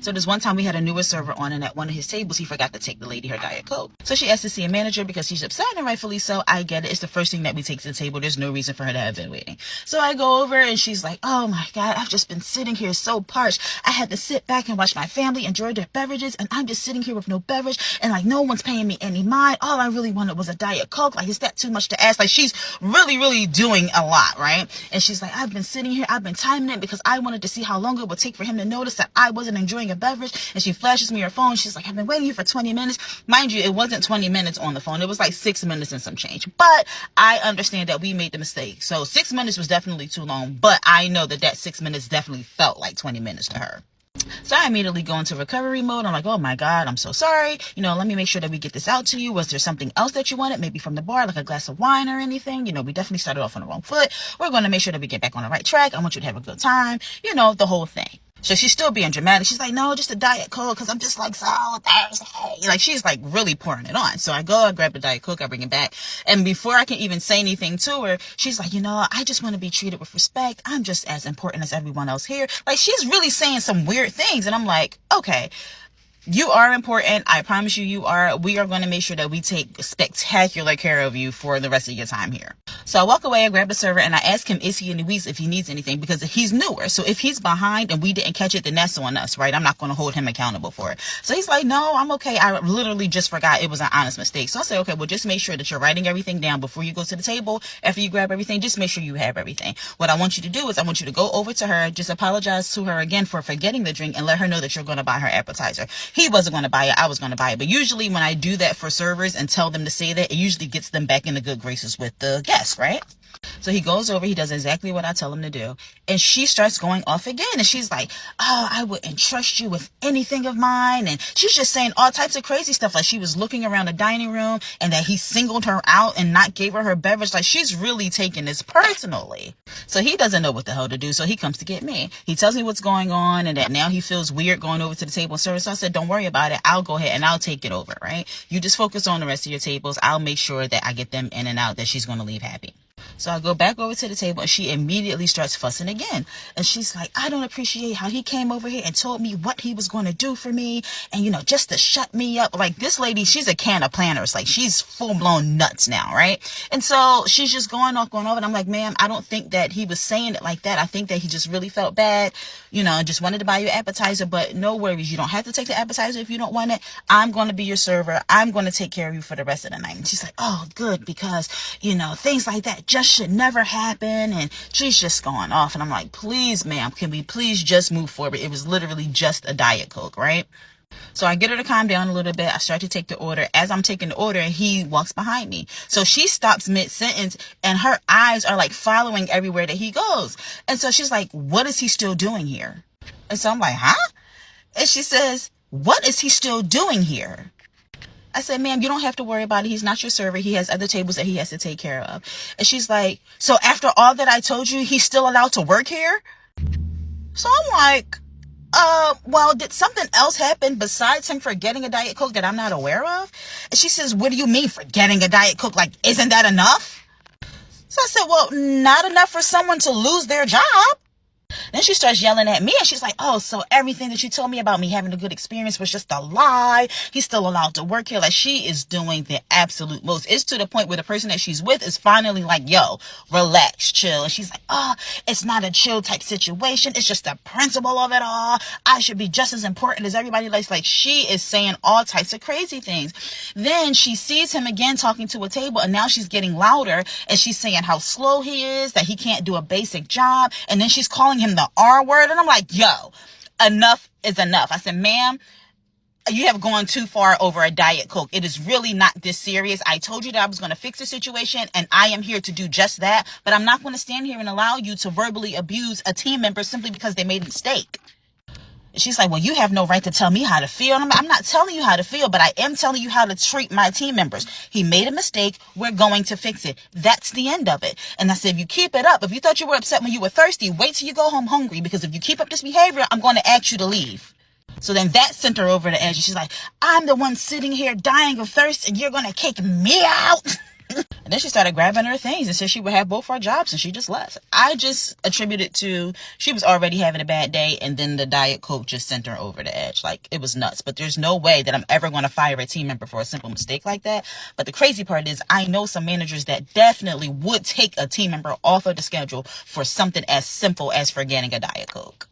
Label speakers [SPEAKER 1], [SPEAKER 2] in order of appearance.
[SPEAKER 1] So this one time we had a newer server on, and at one of his tables, he forgot to take the lady her Diet Coke. So she asked to see a manager because she's upset, and rightfully so. I get it. It's the first thing that we take to the table. There's no reason for her to have been waiting. So I go over, and she's like, oh my God, I've just been sitting here so parched. I had to sit back and watch my family enjoy their beverages, and I'm just sitting here with no beverage, and like no one's paying me any mind. All I really wanted was a Diet Coke. Like, is that too much to ask? Like, she's really doing a lot, right? And she's like, I've been sitting here, I've been timing it because I wanted to see how long it would take for him to notice that I wasn't enjoying a beverage. And she flashes me her phone. She's like, I've been waiting here for 20 minutes. Mind you, it wasn't 20 minutes on the phone. It was like 6 minutes and some change. But I understand that we made the mistake. So 6 minutes was definitely too long, but I know that 6 minutes definitely felt like 20 minutes to her. So I immediately go into recovery mode. I'm like, oh my God, I'm so sorry. Let me make sure that we get this out to you. Was there something else that you wanted? Maybe from the bar, like a glass of wine or anything? We definitely started off on the wrong foot. We're going to make sure that we get back on the right track. I want you to have a good time. The whole thing. So she's still being dramatic. She's like, no, just a Diet Coke because I'm just like so thirsty. Like, she's like really pouring it on. So I go, I grab the Diet Coke, I bring it back. And before I can even say anything to her, she's like, I just want to be treated with respect. I'm just as important as everyone else here. Like, she's really saying some weird things. And I'm like, okay, you are important. I promise you are. We are going to make sure that we take spectacular care of you for the rest of your time here. So I walk away, I grab the server, and I ask him, is he in the weeds if he needs anything? Because he's newer. So if he's behind and we didn't catch it, then that's on us, right? I'm not going to hold him accountable for it. So he's like, no, I'm okay. I literally just forgot. It was an honest mistake. So I say, okay, well, just make sure that you're writing everything down before you go to the table. After you grab everything, just make sure you have everything. What I want you to do is I want you to go over to her, just apologize to her again for forgetting the drink, and let her know that you're going to buy her appetizer. He wasn't going to buy it. I was going to buy it. But usually when I do that for servers and tell them to say that, it usually gets them back in the good graces with the guests, right? So he goes over, he does exactly what I tell him to do. And she starts going off again. And she's like, oh, I wouldn't trust you with anything of mine. And she's just saying all types of crazy stuff. Like, she was looking around the dining room and that he singled her out and not gave her beverage. Like, she's really taking this personally. So he doesn't know what the hell to do. So he comes to get me. He tells me what's going on and that now he feels weird going over to the table and service. So I said, don't worry about it. I'll go ahead and I'll take it over, right? You just focus on the rest of your tables. I'll make sure that I get them in and out, that she's going to leave happy. So I go back over to the table and she immediately starts fussing again. And she's like, I don't appreciate how he came over here and told me what he was going to do for me. And, just to shut me up. Like, this lady, she's a can of planners. Like, she's full blown nuts now, right? And so she's just going off. And I'm like, ma'am, I don't think that he was saying it like that. I think that he just really felt bad, just wanted to buy you an appetizer. But no worries. You don't have to take the appetizer if you don't want it. I'm going to be your server. I'm going to take care of you for the rest of the night. And she's like, oh, good. Because, things like that just should never happen. And she's just going off. And I'm like, please, ma'am, can we please just move forward? It was literally just a Diet Coke, right? So I get her to calm down a little bit. I start to take the order. As I'm taking the order, he walks behind me. So she stops mid-sentence and her eyes are like following everywhere that he goes. And so she's like, what is he still doing here? And so I'm like, huh? And she says, what is he still doing here? I said, ma'am, you don't have to worry about it. He's not your server. He has other tables that he has to take care of. And she's like, so after all that I told you, he's still allowed to work here? So I'm like, well, did something else happen besides him forgetting a Diet Coke that I'm not aware of? And she says, what do you mean forgetting a Diet Coke? Like, isn't that enough? So I said, well, not enough for someone to lose their job. Then she starts yelling at me and she's like, oh, so everything that you told me about me having a good experience was just a lie. He's still allowed to work here. Like, she is doing the absolute most. It's to the point where the person that she's with is finally like, yo, relax, chill. And she's like, oh, it's not a chill type situation. It's just the principle of it all. I should be just as important as everybody else. Like, she is saying all types of crazy things. Then she sees him again talking to a table and now she's getting louder and she's saying how slow he is, that he can't do a basic job. And then she's calling him the R word. And I'm like, yo, enough is enough. I said, ma'am, you have gone too far over a Diet Coke. It is really not this serious. I told you that I was going to fix the situation and I am here to do just that. But I'm not going to stand here and allow you to verbally abuse a team member simply because they made a mistake. She's like, well, you have no right to tell me how to feel. And I'm not telling you how to feel, but I am telling you how to treat my team members. He made a mistake. We're going to fix it. That's the end of it. And I said, if you keep it up, if you thought you were upset when you were thirsty, wait till you go home hungry, because if you keep up this behavior, I'm going to ask you to leave. So then that sent her over the edge. She's like, I'm the one sitting here dying of thirst and you're going to kick me out. And then she started grabbing her things and said she would have both her jobs, and she just left. I just attribute it to she was already having a bad day, and then the Diet Coke just sent her over the edge. Like, it was nuts. But there's no way that I'm ever going to fire a team member for a simple mistake like that. But the crazy part is I know some managers that definitely would take a team member off of the schedule for something as simple as forgetting a Diet Coke.